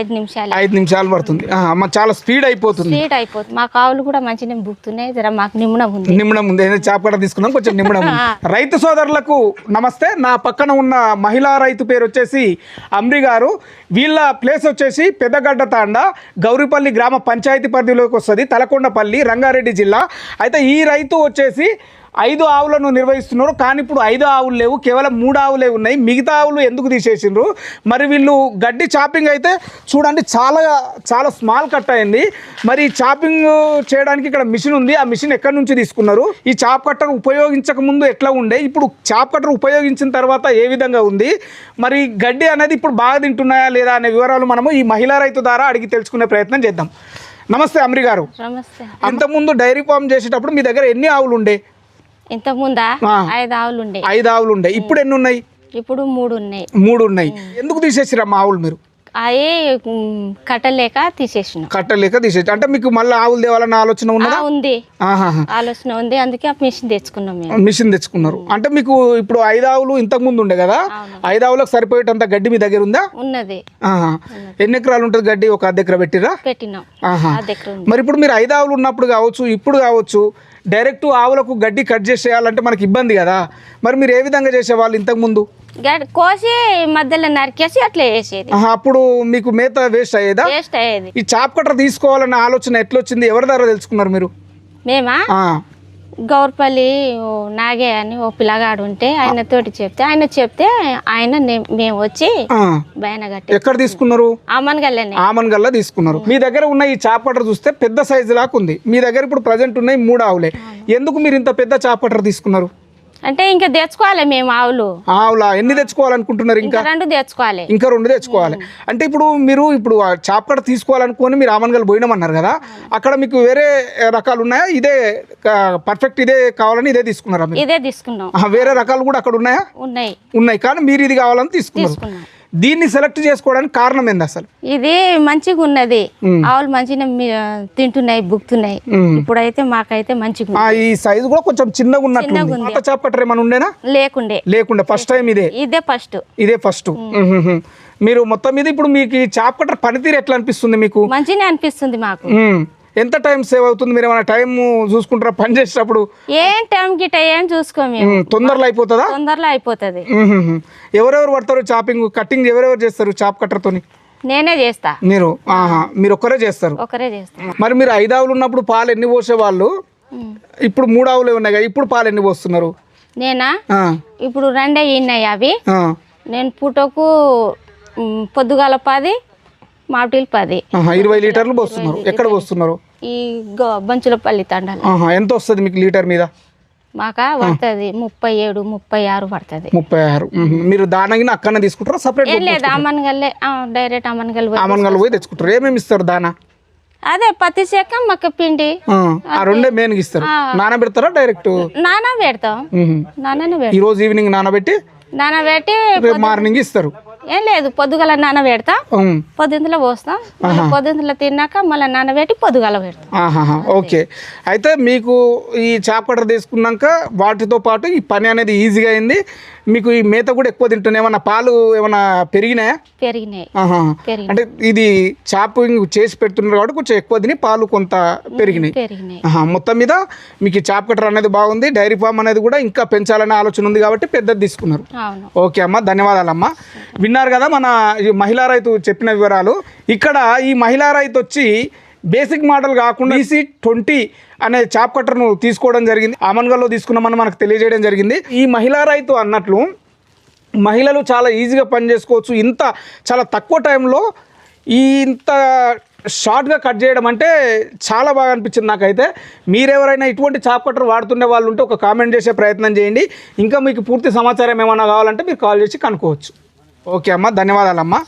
5 నిమిషాలు పడుతుంది. చాలా స్పీడ్ అయిపోతుంది. మా కావులు కూడా మంచిగా బుక్తున్నాయి. జర మాకు నిమ్మడం ఉంది. చేప కట్ట తీసుకున్నాం, కొంచెం నిమ్మడం ఉంది. రైతు సోదరులకు నమస్తే. నా పక్కన ఉన్న మహిళా రైతు పేరు వచ్చేసి అమ్రి గారు. వీళ్ళ ప్లేస్ వచ్చేసి పెద్దగడ్డ తాండా, గౌరిపల్లి గ్రామ పంచాయతీ పరిధిలోకి వస్తుంది, తలకొండపల్లి, రంగారెడ్డి జిల్లా. అయితే ఈ రైతు వచ్చేసి 5 ఆవులను నిర్వహిస్తున్నారు. కానీ ఇప్పుడు 5 ఆవులు లేవు, కేవలం 3 ఆవులే ఉన్నాయి. మిగతా ఆవులు ఎందుకు తీసేసిండ్రు? మరి వీళ్ళు గడ్డి చాపింగ్ అయితే చూడండి, చాలా స్మాల్ కట్ అయింది. మరి చాపింగ్ చేయడానికి ఇక్కడ మిషన్ ఉంది. ఆ మిషన్ ఎక్కడి నుంచి తీసుకున్నారు? ఈ చాప్ కట్టర్ ఉపయోగించక ముందు ఎట్లా ఉండే, ఇప్పుడు చాప్ కట్టర్ ఉపయోగించిన తర్వాత ఏ విధంగా ఉంది, మరి గడ్డి అనేది ఇప్పుడు బాగా తింటున్నాయా లేదా అనే వివరాలు మనము ఈ మహిళా రైతు ద్వారా అడిగి తెలుసుకునే ప్రయత్నం చేద్దాం. నమస్తే అమ్రి గారు. అంతకుముందు డైరీ ఫామ్ చేసేటప్పుడు మీ దగ్గర ఎన్ని ఆవులు ఉండే? ఇంతకు ముందా 5 ఆవులు ఉండే. 5 ఆవులు ఉండే. ఇప్పుడు ఎన్ని ఉన్నాయి? ఇప్పుడు 3 ఉన్నాయి. 3 ఉన్నాయి. ఎందుకు తీసేసిరమ్మా ఆవులు మీరు? అవి కట్టలేక తీసేసిన. అంటే మీకు మళ్ళీ ఆవులు తేవాలన్న ఆలోచన ఉన్నదా? ఉంది, ఆలోచన ఉంది. అందుకే ఆ మిషన్ తెచ్చుకున్నాం. మిషన్ తెచ్చుకున్నారు. అంటే మీకు ఇప్పుడు 5 ఆవులు ఇంతకు ముందు ఉండే కదా, 5 ఆవులకు సరిపోయేటంత గడ్డి మీ దగ్గర ఉందా? ఉన్నది. ఎన్ని ఎకరాలు ఉంటుంది గడ్డి? ఒక 1/2 ఎకరా పెట్టినాం. మరి ఇప్పుడు మీరు 5 ఆవులు ఉన్నప్పుడు కావచ్చు, ఇప్పుడు కావచ్చు, డైరెక్ట్ ఆవులకు గడ్డి కట్ చేసేయాలంటే మనకి ఇబ్బంది కదా. మరి మీరు ఏ విధంగా చేసేవాళ్ళు ఇంతకు ముందు? కోసి మధ్యలో నరికేసి అట్లా వేసేది. అప్పుడు మీకు మేత వేస్ట్ అయ్యేదా? ఈ చాప్ కట్టర్ తీసుకోవాలన్న ఆలోచన ఎట్లా వచ్చింది? ఎవరి ద్వారా తెలుసుకున్నారు మీరు? మేమా గౌర్పల్లి నాగే అని ఓ పిల్లగాడు ఉంటే ఆయనతోటి చెప్తే ఆయన మేము వచ్చి బయనగట్టి. ఎక్కడ తీసుకున్నారు? ఆమన్గల్లా తీసుకున్నారు. మీ దగ్గర ఉన్న ఈ చాప్ కట్టర్ చూస్తే పెద్ద సైజు లాగా ఉంది. మీ దగ్గర ఇప్పుడు ప్రజెంట్ ఉన్నాయి 3 ఆవులే. ఎందుకు మీరు ఇంత పెద్ద చాప్ కట్టర్ తీసుకున్నారు? అంటే ఇంకా తెచ్చుకోవాలి మేము ఆవులా. ఎన్ని తెచ్చుకోవాలనుకుంటున్నారు? ఇంకా 2 తెచ్చుకోవాలి. అంటే ఇప్పుడు చాప్ కట్టర్ తీసుకోవాలనుకొని మీరు ఆమన్గల్ పోయినామన్నారు కదా, అక్కడ మీకు వేరే రకాలు ఉన్నాయా? ఇదే పర్ఫెక్ట్ ఇదే కావాలని ఇదే తీసుకున్నారా? ఇదే తీసుకున్నాం. వేరే రకాలు కూడా అక్కడ ఉన్నాయా? ఉన్నాయి. కానీ మీరు ఇది కావాలని తీసుకున్నారు. దీన్ని సెలెక్ట్ చేసుకోవడానికి కారణం ఏంది అసలు? ఇది మంచిగా ఉన్నది, ఆవులు మంచిగా తింటున్నాయి, బుక్తున్నాయి. ఇప్పుడైతే మాకైతే మంచిగా. ఈ సైజు కూడా కొంచెం చిన్నగా ఉన్నట్టు. చాప్ కట్టర్ ఏమైనా ఉండేనా? లేకుండే. ఫస్ట్ టైం ఇదే ఫస్ట్. మీరు మొత్తం మీద ఇప్పుడు మీకు ఈ చాప్ కట్టర్ పనితీరు ఎట్లా అనిపిస్తుంది? మీకు మంచిగా అనిపిస్తుంది. మాకు ఎంత టైం సేవ్ అవుతుంది? మీరు ఏమైనా టైం చూసుకుంటారా పని చేసేటప్పుడు? ఏం టైం గిట్ట ఏం చూసుకోము. తొందరలో అయిపోతుందా? తొందరలో అయిపోతుంది. ఎవరెవరు పడతారు చాపింగ్, కటింగ్ ఎవరెవరు చేస్తారు చాప్ కట్టర్ తోని? నేనే చేస్తా. మీరు ఒక్కరే చేస్తారు? మరి మీరు 5 ఆవులు ఉన్నప్పుడు పాలు ఎన్ని పోసేవాళ్ళు? ఇప్పుడు 3 ఆవులే ఉన్నాయి కదా, ఇప్పుడు పాలు ఎన్ని పోస్తున్నారు? నేనా ఇప్పుడు 2 ఉన్నాయి. అవి నేను పూటకు పొద్దుగాల 10, మాపిటీలు 10. 20 లీటర్లు పోస్తున్నారు. ఎక్కడ పోస్తున్నారు? ఈ బంచులపల్లి తండాలి. ఎంత వస్తుంది మీకు లీటర్ మీద? మాకా పడుతుంది 37, 36 పడుతుంది. 36. మీరు దానగిన అక్కడనే తీసుకుంటారా? సపరేట్ లేదు, అమ్మన్గల్లే డైరెక్ట్ అమ్మన్గల్ పోయి తెచ్చుకుంటారు. ఏమేమి ఇస్తారు దానా? అదే పత్తి శాఖ, మక్క పిండి, ఆ 2 మెయిన్ ఇస్తారు. నానబెడతారా? డైరెక్ట్ నానబెడతాం. ఈ రోజు ఈవినింగ్ నానబెట్టి మార్నింగ్ ఇస్తారు. ఏం లేదు, పొద్దుగల నానబెడతా, పొద్దుంతలో పోస్తాం, పొద్దుంతలో తిన్నాక మళ్ళీ నానబెట్టి పొద్దుగల పెడతాం. ఓకే. అయితే మీకు ఈ చాప్ కట్టర్ తీసుకున్నాక వాటితో పాటు ఈ పని అనేది ఈజీగా అయింది. మీకు ఈ మేత కూడా ఎక్కువ తింటున్నాయి. ఏమన్నా పాలు ఏమన్నా పెరిగినాయా? పెరిగినాయి. అంటే ఇది చాపింగ్ చేసి పెడుతున్నారు కాబట్టి కొంచెం ఎక్కువ తిని పాలు కొంత పెరిగినాయి. మొత్తం మీద మీకు చాప్ కట్టర్ అనేది బాగుంది. డైరీ ఫామ్ అనేది కూడా ఇంకా పెంచాలనే ఆలోచన ఉంది కాబట్టి పెద్దది తీసుకున్నారు. ఓకే అమ్మా, ధన్యవాదాలమ్మా. విన్నారు కదా మన మహిళా రైతు చెప్పిన వివరాలు. ఇక్కడ ఈ మహిళా రైతు వచ్చి బేసిక్ మోడల్ కాకుండా EC20 అనే చాప్ కట్టర్ను తీసుకోవడం జరిగింది. ఆమన్గల్లో తీసుకున్నామని మనకు తెలియజేయడం జరిగింది. ఈ మహిళా రైతు అన్నట్లు మహిళలు చాలా ఈజీగా పని చేసుకోవచ్చు. చాలా తక్కువ టైంలో ఇంత షార్ట్గా కట్ చేయడం అంటే చాలా బాగా అనిపించింది నాకైతే. మీరెవరైనా ఇటువంటి చాప్ కట్టర్ వాడుతుండే వాళ్ళు ఉంటే ఒక కామెంట్ చేసే ప్రయత్నం చేయండి. ఇంకా మీకు పూర్తి సమాచారం ఏమైనా కావాలంటే మీరు కాల్ చేసి కనుక్కోవచ్చు. ఓకే అమ్మా, ధన్యవాదాలమ్మా.